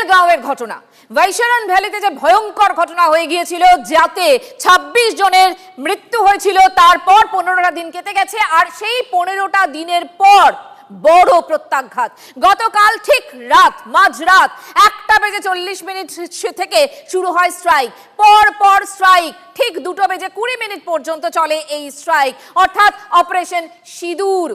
পেহেলগাঁওয়ের ঘটনা, ভাইসরন ভ্যালিতে যে ভয়ঙ্কর ঘটনা হয়ে গিয়েছিল, যাতে 26 জনের মৃত্যু হয়েছিল, তারপর 15টা দিন কেটে গেছে, আর সেই 15টা দিনের পর বড় প্রত্যাঘাত। গতকাল ঠিক মাঝরাত 1:40 থেকে শুরু হয় স্ট্রাইক, পর স্ট্রাইক, ঠিক 2:20 পর্যন্ত চলে এই স্ট্রাইক, অর্থাৎ অপারেশন সিঁদুর।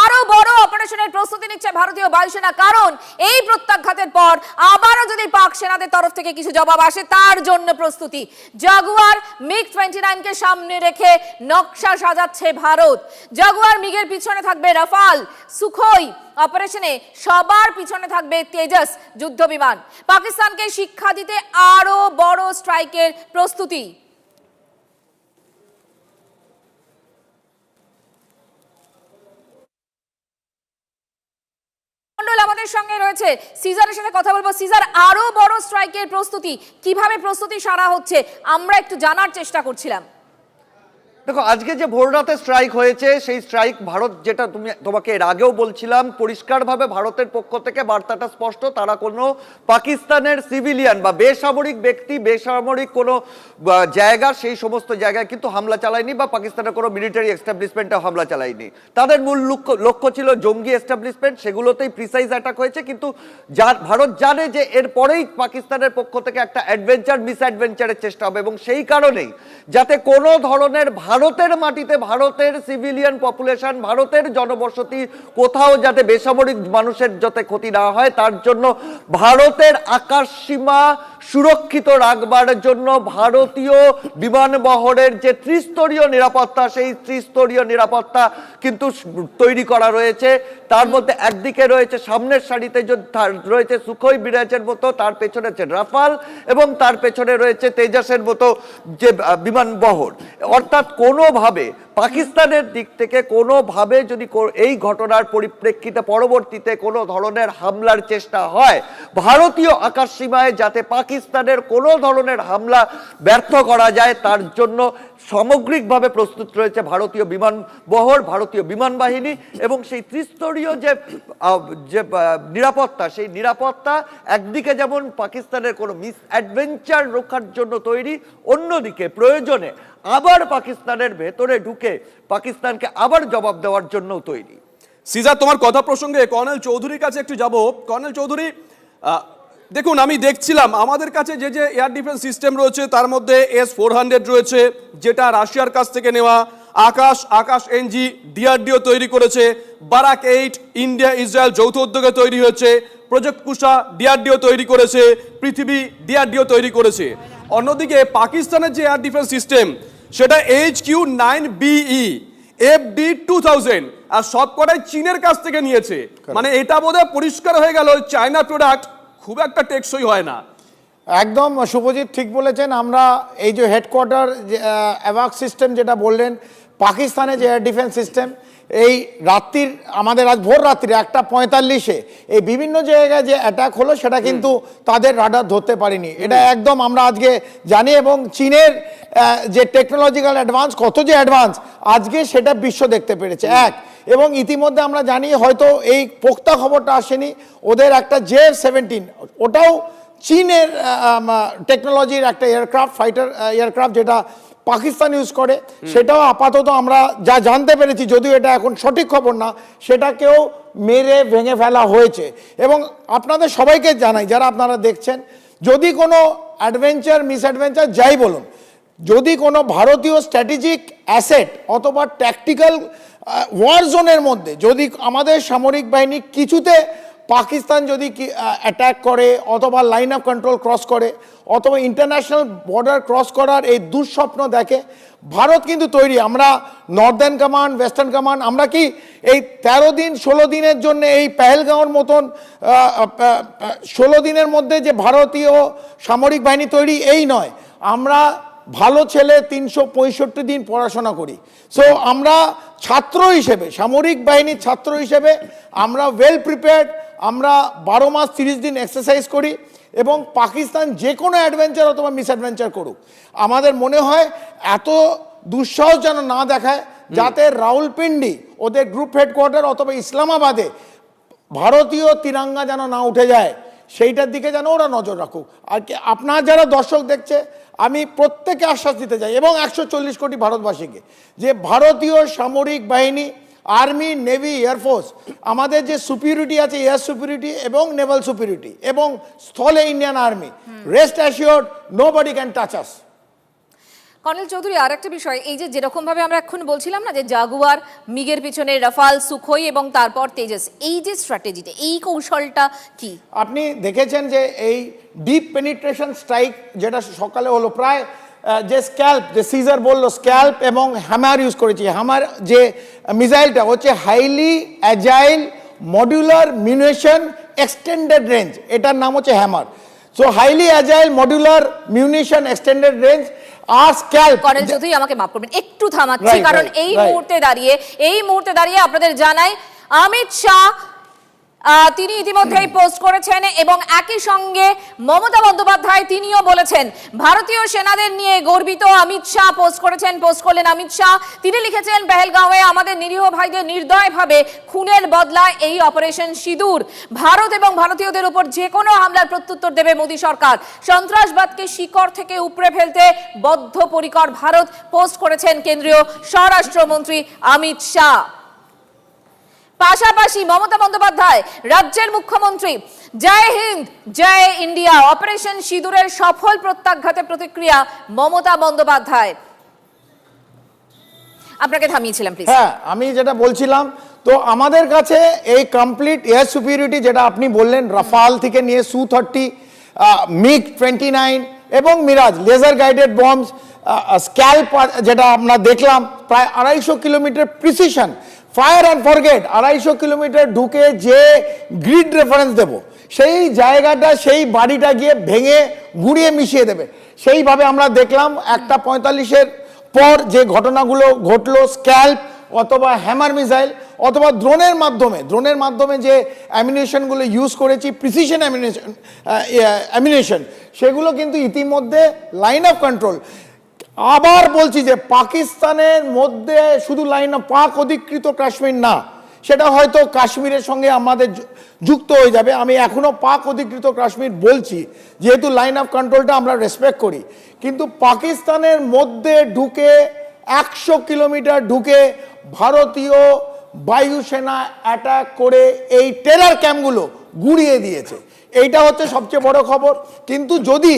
আরো বড় অপারেশনের প্রস্তুতি নিচ্ছে ভারতীয় বায়ুসেনা, কারণ এই প্রত্যাঘাতের পর আবারও যদি পাক সেনাদের তরফ থেকে কিছু জবাব আসে, তার জন্য প্রস্তুতি। জাগুয়ার MiG-29 কে সামনে রেখে নকশা সাজাচ্ছে ভারত। জাগুয়ার মিগের পিছনে থাকবে রাফাল, সুখোই, অপারেশনে সবার পিছনে থাকবে তেজস যুদ্ধ বিমান। পাকিস্তানকে শিক্ষা দিতে আরো বড় স্ট্রাইকের প্রস্তুতি। আমাদের সঙ্গে রয়েছে সিজারের সাথে কথা বলবো। সিজার, আরো বড় স্ট্রাইকের প্রস্তুতি, কিভাবে প্রস্তুতি সারা হচ্ছে আমরা একটু জানার চেষ্টা করছিলাম। দেখো, আজকে যে ভোররাতে স্ট্রাইক হয়েছে, সেই স্ট্রাইক ভারত, যেটা তোমাকে এর আগেও বলছিলাম, পরিষ্কারভাবে ভারতের পক্ষ থেকে বার্তাটা স্পষ্ট, তারা কোনো পাকিস্তানের সিভিলিয়ান বা বেসামরিক ব্যক্তি, বেসামরিক কোনো জায়গা, সেই সমস্ত জায়গায় কিন্তু হামলা চালায়নি, বা পাকিস্তানের কোনো মিলিটারি এস্টাবলিশমেন্টে হামলা চালায়নি। তাদের মূল লক্ষ্য ছিল জঙ্গি এস্টাবলিশমেন্ট, সেগুলোতেই প্রিসাইজ অ্যাটাক হয়েছে। কিন্তু ভারত জানে যে এরপরেই পাকিস্তানের পক্ষ থেকে একটা মিসঅ্যাডভেঞ্চারের চেষ্টা হবে, এবং সেই কারণেই যাতে কোনো ধরনের ভারতের মাটিতে ভারতের সিভিলিয়ান পপুলেশন, ভারতের জনবসতি, কোথাও যাতে বেসামরিক মানুষের যাতে ক্ষতি না হয়, তার জন্য ভারতের আকাশ সীমা সুরক্ষিত রাখবার জন্য ভারতীয় বিমানবহরের যে ত্রিস্তরীয় নিরাপত্তা, সেই ত্রিস্তরীয় নিরাপত্তা কিন্তু তৈরি করা রয়েছে। তার মধ্যে একদিকে রয়েছে সামনের সারিতে রয়েছে সুখোই বিরাজের মতো, তার পেছনে আছে রাফাল, এবং তার পেছনে রয়েছে তেজসের মতো যে বিমানবহর। অর্থাৎ কোনোভাবে পাকিস্তানের দিক থেকে কোনোভাবে যদি এই ঘটনার পরিপ্রেক্ষিতে পরবর্তীতে কোনো ধরনের হামলার চেষ্টা হয়, ভারতীয় আকাশ সীমায় যাতে পাকিস্তানের কোনো ধরনের হামলা ব্যর্থ করা যায়, তার জন্য সামগ্রিকভাবে প্রস্তুত রয়েছে ভারতীয় বিমানবহর, ভারতীয় বিমান বাহিনী। এবং সেই ত্রিস্তরীয় যে নিরাপত্তা, সেই নিরাপত্তা একদিকে যেমন পাকিস্তানের কোনো মিসঅ্যাডভেঞ্চার রক্ষার জন্য তৈরি, অন্যদিকে প্রয়োজনে আবার পাকিস্তানের ভেতরে ঢুকে পাকিস্তানকে আবার জবাব দেওয়ার জন্য তৈরি। সিজার, তোমার কথা প্রসঙ্গে কর্নেল চৌধুরীর কাছে একটু যাব। কর্নেল চৌধুরী, দেখুন, আমি দেখছিলাম আমাদের কাছে যে এয়ার ডিফেন্স সিস্টেম রয়েছে, তার মধ্যে S-400 রয়েছে, যেটা রাশিয়ার কাছ থেকে নেওয়া। আকাশ এনজি DRDO তৈরি করেছে। বারাক 8 ইন্ডিয়া ইসরায়েল যৌথ উদ্যোগে তৈরি হয়েছে। প্রজেক্ট কুশা DRDO তৈরি করেছে। পৃথিবী DRDO তৈরি করেছে। অন্যদিকে পাকিস্তানের যে এয়ার ডিফেন্স সিস্টেম, সেটা HQ-9BE, FD-2000, আর সবকটাই চীনের কাছ থেকে নিয়েছে। মানে এটা বোধহয় পরিষ্কার হয়ে গেল, চায়না প্রোডাক্ট খুব একটা টেকসই হয় না। একদম শুভজিৎ ঠিক বলেছেন। আমরা এই যে হেডকোয়ার্টার অ্যাভাক সিস্টেম যেটা বললেন, পাকিস্তানের যে এয়ার ডিফেন্স সিস্টেম, এই রাত্রির আমাদের আজ ভোর রাত্রি 1:45-এ এই বিভিন্ন জায়গায় যে অ্যাটাক হলো, সেটা কিন্তু তাদের রাডার ধরতে পারেনি। এটা একদম আমরা আজকে জানি, এবং চীনের যে টেকনোলজিক্যাল অ্যাডভান্স, কত যে অ্যাডভান্স আজকে সেটা বিশ্ব দেখতে পেরেছে। এবং ইতিমধ্যে আমরা জানি, হয়তো এই পোক্তা খবরটা আসেনি, ওদের একটা JF-17, ওটাও চীনের টেকনোলজির একটা এয়ারক্রাফট, ফাইটার এয়ারক্রাফট, যেটা পাকিস্তান ইউজ করে, সেটাও আপাতত আমরা যা জানতে পেরেছি, যদিও এটা এখন সঠিক খবর না, সেটাকেও মেরে ভেঙে ফেলা হয়েছে। এবং আপনাদের সবাইকে জানাই, যারা আপনারা দেখছেন, যদি কোনো অ্যাডভেঞ্চার মিসঅ্যাডভেঞ্চার যাই বলুন, যদি কোনো ভারতীয় স্ট্র্যাটেজিক অ্যাসেট অথবা ট্যাকটিক্যাল ওয়ার জোনের মধ্যে যদি আমাদের সামরিক বাহিনী কিছুতে পাকিস্তান যদি অ্যাটাক করে, অথবা লাইন অফ কন্ট্রোল ক্রস করে, অথবা ইন্টারন্যাশনাল বর্ডার ক্রস করার এই দুঃস্বপ্ন দেখে, ভারত কিন্তু তৈরি। আমরা নর্দার্ন কমান্ড, ওয়েস্টার্ন কমান্ড, আমরা কি এই 13 দিন 16 দিনের জন্য এই পেহেলগাঁওর মতন 16 দিনের মধ্যে যে ভারতীয় সামরিক বাহিনী তৈরি, এই নয়। আমরা ভালো ছেলে 365 দিন পড়াশোনা করি। সো আমরা ছাত্র হিসেবে, সামরিক বাহিনীর ছাত্র হিসেবে আমরা ওয়েল প্রিপেয়ার্ড। আমরা 12 মাস 30 দিন এক্সারসাইজ করি, এবং পাকিস্তান যে কোনো অ্যাডভেঞ্চার অথবা মিসঅ্যাডভেঞ্চার করুক, আমাদের মনে হয় এত দুঃসাহস যেন না দেখায়, যাতে রাউলপিন্ডি ওদের গ্রুপ হেডকোয়ার্টার অথবা ইসলামাবাদে ভারতীয় তিরঙ্গা যেন না উঠে যায়। সেইটার দিকে যেন ওরা নজর রাখুক। আর কি আপনার যারা দর্শক দেখছে, আমি প্রত্যেকে আশ্বাস দিতে চাই এবং 140 কোটি ভারতবাসীকে, যে ভারতীয় সামরিক বাহিনী, আর্মি, নেভি, এয়ারফোর্স, আমাদের যে সুপিরিয়রিটি আছে, এয়ার সুপিরিয়রিটি এবং নেভাল সুপিরিয়রিটি এবং স্থলে Indian army, rest assured nobody can touch us. Colonel Chowdhury, আর একটা বিষয়, এই যে যেরকম ভাবে আমরা এখন বলছিলাম না যে জাগুয়ার, মিগের পিছনে রাফাল, সুখোই এবং তারপর তেজস, এই যে স্ট্র্যাটেজিটা, এই কৌশলটা কি? আপনি দেখেছেন যে এই ডিপ পেনিট্রেশন স্ট্রাইক যেটা সকালে হলো, প্রায় যে স্ক্যাল্প, যে সিজার বললো স্ক্যাল্প এবং হ্যামার ইউজ করেছি। হ্যামার যে মিসাইলটা হচ্ছে highly agile modular munition extended range, এটার নাম হচ্ছে hammer. So highly agile modular munition extended range আর স্ক্যাল্প। কর্নেল চৌধুরী, আমাকে মাফ করবেন, একটু থামাচ্ছি, কারণ এই মুহূর্তে দাঁড়িয়ে আপনাদের জানাই, অমিত শাহ তিনি ইতিমধ্যেই পোস্ট করেছেন এবং একই সঙ্গে মমতা বন্দ্যোপাধ্যায় তিনিও বলেছেন ভারতীয় সেনাদের নিয়ে গর্বিত। অমিত শাহ পোস্ট করলেন অমিত শাহ, তিনি লিখেছেন, পেহেলগাঁওয়ে আমাদের নিরীহ ভাইদের নির্দয়ভাবে খুনের বদলায় এই অপারেশন সিঁদুর। ভারত এবং ভারতীয়দের উপর যে কোনো হামলার প্রত্যুত্তর দেবে মোদী সরকার। সন্ত্রাসবাদকে শিকড় থেকে উপড়ে ফেলতে বদ্ধপরিকর ভারত, পোস্ট করেছেন কেন্দ্রীয় স্বরাষ্ট্রমন্ত্রী অমিত শাহ। পাশাপাশি মমতা বন্দ্যোপাধ্যায়, রাজ্যের মুখ্যমন্ত্রী, জয় হিন্দ জয় ইন্ডিয়া, অপারেশন সিঁদুরের সফল প্রত্যাঘাতে প্রতিক্রিয়া মমতা বন্দ্যোপাধ্যায়। আপনাকে থামিয়েছিলাম প্লিজ। হ্যাঁ, আমি যেটা বলছিলাম, তো আমাদের কাছে এই কমপ্লিট এয়ার সুপিরিয়রিটি যেটা আপনি বললেন, রাফাল থেকে নিয়ে Su-30, MiG-29 এবং Mirage laser guided bombs, SCALP যেটা আমরা দেখলাম, প্রায় 250 kilometre precision, fire and forget, 250 kilometre ঢুকে যে গ্রিড রেফারেন্স দেব, সেই জায়গাটা, সেই বাড়িটা গিয়ে ভেঙে গুঁড়িয়ে মিশিয়ে দেবে। সেইভাবে আমরা দেখলাম 1:45-এর পর যে ঘটনাগুলো ঘটলো, স্ক্যাল্প অথবা হ্যামার মিসাইল অথবা ড্রোনের মাধ্যমে যে অ্যামিনেশনগুলো ইউজ করেছি, প্রিসিশন অ্যামিনেশন, সেগুলো কিন্তু ইতিমধ্যে লাইন অফ কন্ট্রোল। আবার বলছি যে পাকিস্তানের মধ্যে শুধু লাইন অফ পাক অধিকৃত কাশ্মীর না, সেটা হয়তো কাশ্মীরের সঙ্গে আমাদের যুক্ত হয়ে যাবে। আমি এখনো পাক অধিকৃত কাশ্মীর বলছি, যেহেতু লাইন অফ কন্ট্রোলটা আমরা রেসপেক্ট করি। কিন্তু পাকিস্তানের মধ্যে ঢুকে 100 কিলোমিটার ঢুকে ভারতীয় বায়ুসেনা অ্যাটাক করে এই টেরার ক্যাম্পগুলো গুঁড়িয়ে দিয়েছে। এইটা হচ্ছে সবচেয়ে বড় খবর। কিন্তু যদি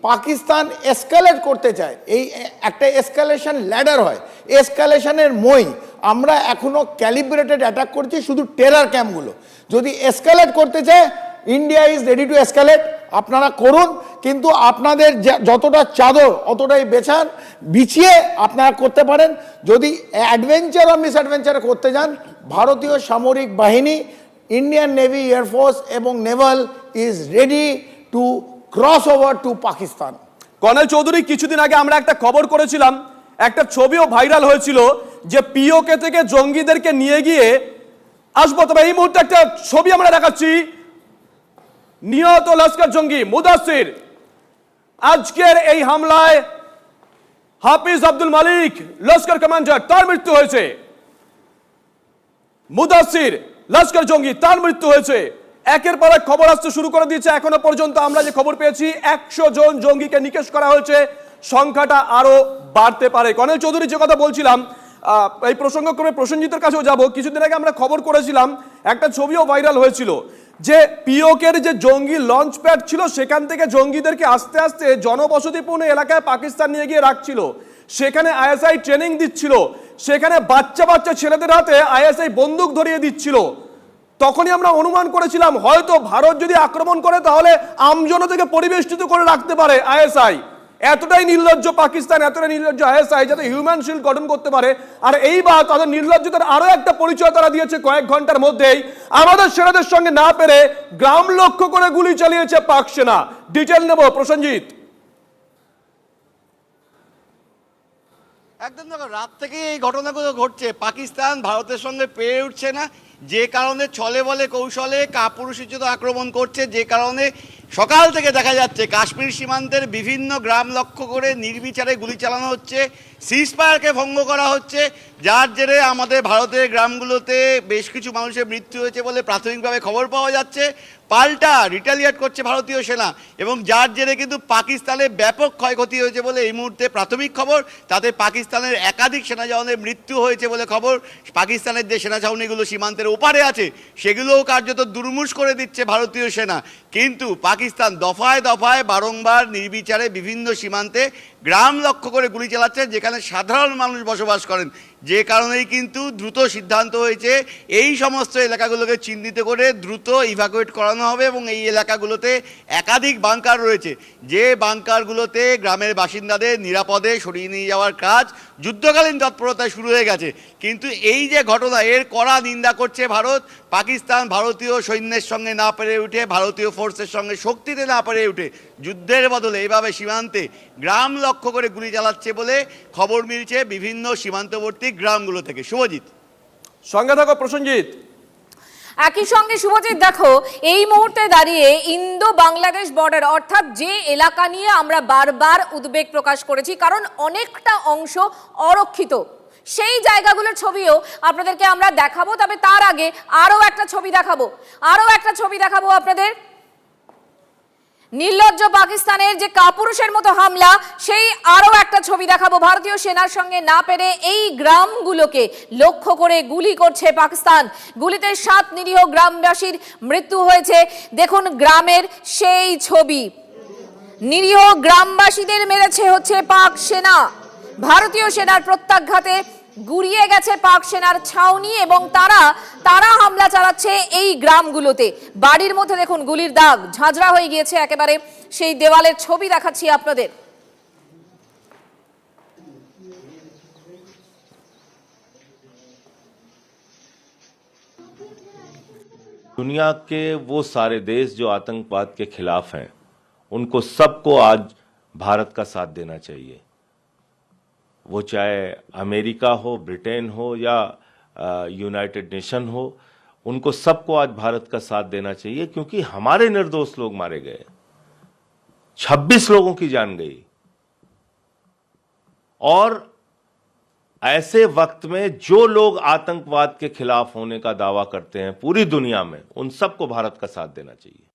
পাকিস্তান এসকালেট করতে চায়, এই একটা এসকালেশন ল্যাডার হয়, এসকালেশনের মই আমরা এখনো ক্যালিব্রেটেড অ্যাটাক করছি শুধু টেরার ক্যাম্পগুলো। যদি এসকালেট করতে চায়, India is ready two escalate, আপনারা করুন, কিন্তু আপনাদের যতটা চাদর অতটাই বিছিয়ে আপনারা করতে পারেন। যদি অ্যাডভেঞ্চার বা মিসঅ্যাডভেঞ্চার করতে যান, ভারতীয় সামরিক বাহিনী, ইন্ডিয়ান নেভি, এয়ারফোর্স এবং naval is ready to cross over to Pakistan. Colonel Chowdhury, কিছুদিন আগে আমরা একটা খবর করেছিলাম, একটা ছবিও ভাইরাল হয়েছিল, যে পিওকে থেকে জঙ্গিদেরকে নিয়ে গিয়ে আসবো, তবে এই মুহূর্তে একটা ছবি আমরা দেখাচ্ছি, নিহত লস্কর জঙ্গি মুদাসির। আজকের এই হামলায় হাফিজ আব্দুল মালিক, লস্কর কমান্ডার, তার মৃত্যু হয়েছে। মুদাসির লস্কর জঙ্গি, তার মৃত্যু হয়েছে। একের পর এক খবর আসতে শুরু করে দিয়েছে। এখনো পর্যন্ত আমরা যে খবর পেয়েছি, 100 জন জঙ্গিকে নিকেশ করা হয়েছে, সংখ্যাটা আরো বাড়তে পারে। কর্নেল চৌধুরী, যে কথা বলছিলাম, এই প্রসঙ্গক্রমে প্রসেনজিতের কাছেও যাব। কিছুদিন আগে আমরা খবর করেছিলাম, একটা ছবিও ভাইরাল হয়েছিল, যে পিওকের যে জঙ্গি লঞ্চ প্যাড ছিল, সেখান থেকে জঙ্গিদেরকে আস্তে আস্তে জনবসতিপূর্ণ এলাকায় পাকিস্তান নিয়ে গিয়ে রাখছিল। সেখানে আইএসআই ট্রেনিং দিচ্ছিল, সেখানে বাচ্চা বাচ্চা ছেলেদের হাতে আইএসআই বন্দুক ধরিয়ে দিচ্ছিল। তখনই আমরা অনুমান করেছিলাম, হয়তো ভারত যদি আক্রমণ করে তাহলে আমজনতাকে পরিবেষ্টিত করে রাখতে পারে আইএসআই। এতটাই নির্লজ্জ পাকিস্তান, এতটাই নির্লজ্জ আইএসআই, যাতে হিউম্যান শিল্ড গঠন করতে পারে। আর এইবার তাদের নির্লজ্জতার আরো একটা পরিচয় তারা দিয়েছে কয়েক ঘন্টার মধ্যেই। আমাদের সেনাদের সঙ্গে না পেরে গ্রাম লক্ষ্য করে গুলি চালিয়েছে পাক সেনা। ডিটেল নেব প্রসেনজিৎ। একদম দেখো, রাত থেকে এই ঘটনাগুলো ঘটছে। পাকিস্তান ভারতের সঙ্গে পেরে উঠছে না, যে কারণে ছলে বলে কৌশলে কাপুরুষোচিত আক্রমণ করছে, যে কারণে সকাল থেকে দেখা যাচ্ছে কাশ্মীর সীমান্তের বিভিন্ন গ্রাম লক্ষ্য করে নির্বিচারে গুলি চালানো হচ্ছে, সিজফায়ারকে ভঙ্গ করা হচ্ছে, যার জেরে আমাদের ভারতের গ্রামগুলোতে বেশ কিছু মানুষের মৃত্যু হয়েছে বলে প্রাথমিকভাবে খবর পাওয়া যাচ্ছে। পাল্টা রিটালিয়েট করছে ভারতীয় সেনা, এবং যার জেরে কিন্তু পাকিস্তানের ব্যাপক ক্ষয়ক্ষতি হয়েছে বলে এই মুহূর্তে প্রাথমিক খবর। তাতে পাকিস্তানের একাধিক সেনা জওয়ানের মৃত্যু হয়েছে বলে খবর। পাকিস্তানের যে সেনা ছাউনিগুলো সীমান্তের ওপারে আছে সেগুলোও কার্যত দুর্মুষ করে দিচ্ছে ভারতীয় সেনা। কিন্তু পাকিস্তান দফায় দফায় বারংবার নির্বিচারে বিভিন্ন সীমান্তে গ্রাম লক্ষ্য করে গুলি চালাচ্ছে যেখানে সাধারণ মানুষ বসবাস করেন, যে কারণেই কিন্তু দ্রুত সিদ্ধান্ত হয়েছে এই সমস্ত এলাকাগুলোকে চিহ্নিত করে দ্রুত ইভাকুয়েট করানো হবে। এবং এই এলাকাগুলোতে একাধিক বাংকার রয়েছে, যে বাংকারগুলোতে গ্রামের বাসিন্দাদের নিরাপদে সরিয়ে নিয়ে যাওয়ার কাজ যুদ্ধকালীন তৎপরতায় শুরু হয়ে গেছে। কিন্তু এই যে ঘটনা, এর কড়া নিন্দা করছে ভারত। পাকিস্তান ভারতীয় সৈন্যের সঙ্গে না পেরে উঠে, ভারতীয় ফোর্সের সঙ্গে শক্তিতে না পেরে উঠে যুদ্ধের বদলে এইভাবে সীমান্তে গ্রাম লক্ষ্য করে গুলি চালাচ্ছে বলে খবর মিলছে বিভিন্ন সীমান্তবর্তী গ্রামগুলো থেকে। শুভজিৎ, সঙ্গে থাকো প্রসেনজিৎ। একই সঙ্গে শুভজিৎ, দেখো এই মুহূর্তে দাঁড়িয়ে ইন্দো বাংলাদেশ বর্ডার, অর্থাৎ যে এলাকা নিয়ে আমরা বারবার উদ্বেগ প্রকাশ করেছি, কারণ অনেকটা অংশ অরক্ষিত, সেই জায়গাগুলোর ছবিও আপনাদেরকে আমরা দেখাবো। তবে তার আগে আরো একটা ছবি দেখাবো আপনাদের। নির্লজ্জ পাকিস্তানের যে কাপুরুষের মতো হামলা, সেই আরো একটা ছবি দেখাবো। ভারতীয় সেনার সঙ্গে না পেরে এই গ্রামগুলোকে লক্ষ্য করে গুলি করছে পাকিস্তান। গুলিতে 7 নিরীহ গ্রামবাসীর মৃত্যু হয়েছে। দেখুন গ্রামের সেই ছবি, নিরীহ গ্রামবাসীদের মেরেছে হচ্ছে পাক সেনা। ভারতীয় সেনার প্রত্যাঘাতে গুড়িয়ে গেছে পাক সেনার ছাউনি এবং তারা হামলা চালাচ্ছে এই গ্রামগুলোতে। বাড়ির মধ্যে দেখুন গুলির দাগ, ঝাঁঝরা হয়ে গিয়েছে একেবারে। সেই দেওয়ালের ছবি দেখাচ্ছি আপনাদের। दुनिया के वो सारे देश जो आतंकवाद के खिलाफ हैं, उनको सबको आज भारत का साथ देना चाहिए। वो चाहे अमेरिका हो, ब्रिटेन हो या यूनाइटेड नेशन हो, उनको सबको आज भारत का साथ देना चाहिए, क्योंकि हमारे निर्दोष लोग मारे गए, 26 लोगों की जान गई। और ऐसे वक्त में जो लोग आतंकवाद के खिलाफ होने का दावा करते हैं पूरी दुनिया में, उन सबको भारत का साथ देना चाहिए।